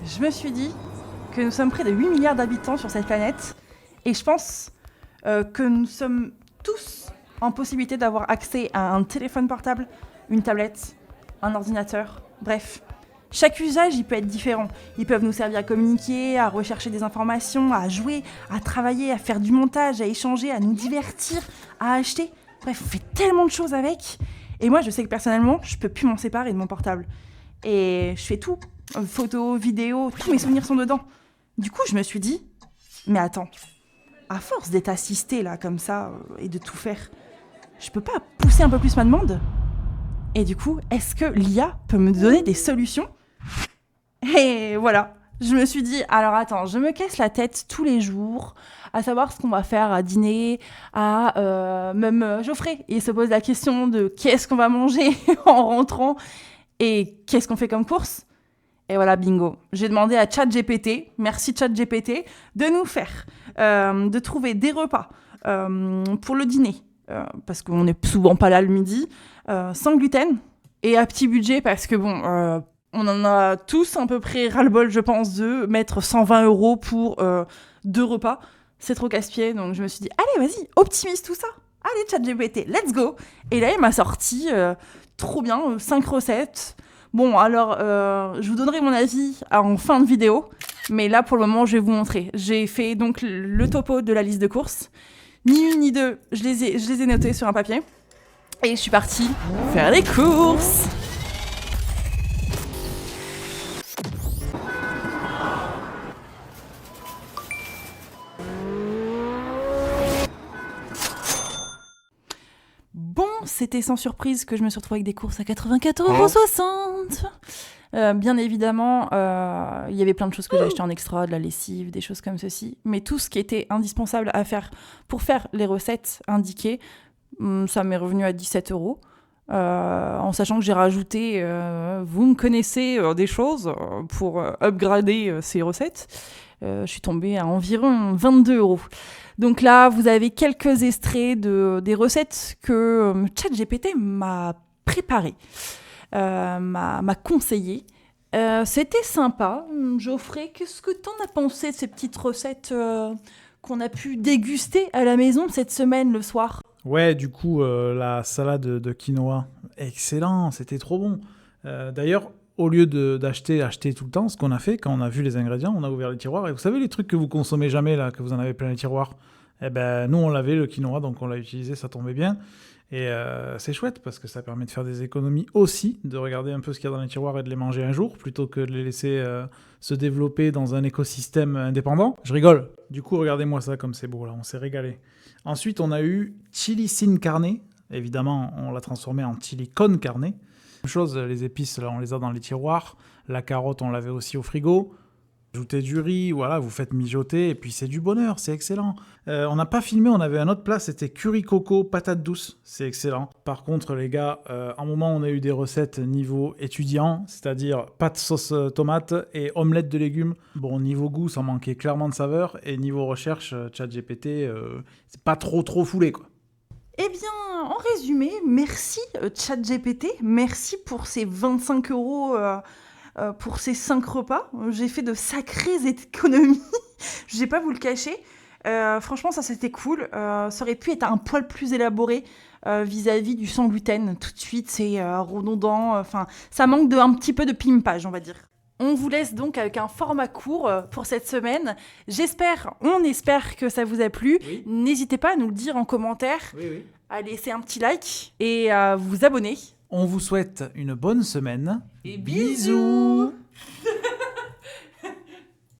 Je me suis dit que nous sommes près de 8 milliards d'habitants sur cette planète et je pense que nous sommes tous en possibilité d'avoir accès à un téléphone portable, une tablette, un ordinateur, bref. Chaque usage, il peut être différent. Ils peuvent nous servir à communiquer, à rechercher des informations, à jouer, à travailler, à faire du montage, à échanger, à nous divertir, à acheter. Bref, on fait tellement de choses avec. Et moi, je sais que personnellement, je peux plus m'en séparer de mon portable. Et je fais tout. Photos, vidéos, tous mes souvenirs sont dedans. Du coup, je me suis dit, mais attends, à force d'être assistée là, comme ça, et de tout faire, je peux pas pousser un peu plus ma demande ? Et du coup, est-ce que l'IA peut me donner des solutions ? Et voilà, je me suis dit, alors attends, je me casse la tête tous les jours à savoir ce qu'on va faire à dîner, même Geoffrey, il se pose la question de qu'est-ce qu'on va manger en rentrant et qu'est-ce qu'on fait comme course. Et voilà, bingo. J'ai demandé à ChatGPT, merci ChatGPT, de nous faire, de trouver des repas pour le dîner, parce qu'on n'est souvent pas là le midi, sans gluten et à petit budget, parce que bon, on en a tous à peu près ras-le-bol, je pense, de mettre 120 € pour 2 repas. C'est trop casse-pied, donc je me suis dit, allez, vas-y, optimise tout ça. Allez, ChatGPT, let's go. Et là, il m'a sorti, trop bien, 5 recettes. Bon, alors, je vous donnerai mon avis en fin de vidéo, mais là, pour le moment, je vais vous montrer. J'ai fait donc le topo de la liste de courses. Ni une ni deux, je les ai notés sur un papier. Et je suis partie faire les courses. Bon, c'était sans surprise que je me suis retrouvée avec des courses à 84,60 €. Bien évidemment, il y avait plein de choses que j'ai achetées en extra, de la lessive, des choses comme ceci. Mais tout ce qui était indispensable à faire pour faire les recettes indiquées, ça m'est revenu à 17 €. En sachant que j'ai rajouté, vous me connaissez, des choses pour upgrader ces recettes. Je suis tombée à environ 22 €. Donc là, vous avez quelques extraits des recettes que ChatGPT m'a préparées, m'a conseillé. C'était sympa. Geoffrey, qu'est-ce que t'en as pensé de ces petites recettes qu'on a pu déguster à la maison cette semaine le soir ? Ouais, du coup, la salade de quinoa, excellent, c'était trop bon. D'ailleurs, au lieu d'acheter tout le temps, ce qu'on a fait, quand on a vu les ingrédients, on a ouvert les tiroirs. Et vous savez, les trucs que vous consommez jamais, là, que vous en avez plein les tiroirs, eh ben, nous, on l'avait, le quinoa, donc on l'a utilisé, ça tombait bien. Et c'est chouette, parce que ça permet de faire des économies aussi, de regarder un peu ce qu'il y a dans les tiroirs et de les manger un jour, plutôt que de les laisser se développer dans un écosystème indépendant. Je rigole. Du coup, regardez-moi ça, comme c'est beau, là, on s'est régalé. Ensuite, on a eu chili sin carne. Évidemment, on l'a transformé en chili con carne. Même chose, les épices, là, on les a dans les tiroirs. La carotte, on l'avait aussi au frigo. Ajoutez du riz, voilà, vous faites mijoter, et puis c'est du bonheur, c'est excellent. On n'a pas filmé, on avait un autre plat, c'était curry coco, patate douce, c'est excellent. Par contre, les gars, un moment, on a eu des recettes niveau étudiant, c'est-à-dire pâte sauce tomate et omelette de légumes. Bon, niveau goût, ça manquait clairement de saveur, et niveau recherche, ChatGPT, c'est pas trop foulé, quoi. Eh bien, en résumé, merci ChatGPT, merci pour ces 25 € pour ces 5 repas. J'ai fait de sacrées économies, je vais pas vous le cacher. Franchement, ça c'était cool. Ça aurait pu être un poil plus élaboré vis-à-vis du sans gluten. Tout de suite, c'est redondant. Enfin, ça manque un petit peu de pimpage, on va dire. On vous laisse donc avec un format court pour cette semaine. On espère que ça vous a plu. Oui. N'hésitez pas à nous le dire en commentaire, Oui. à laisser un petit like et à vous abonner. On vous souhaite une bonne semaine. Et bisous.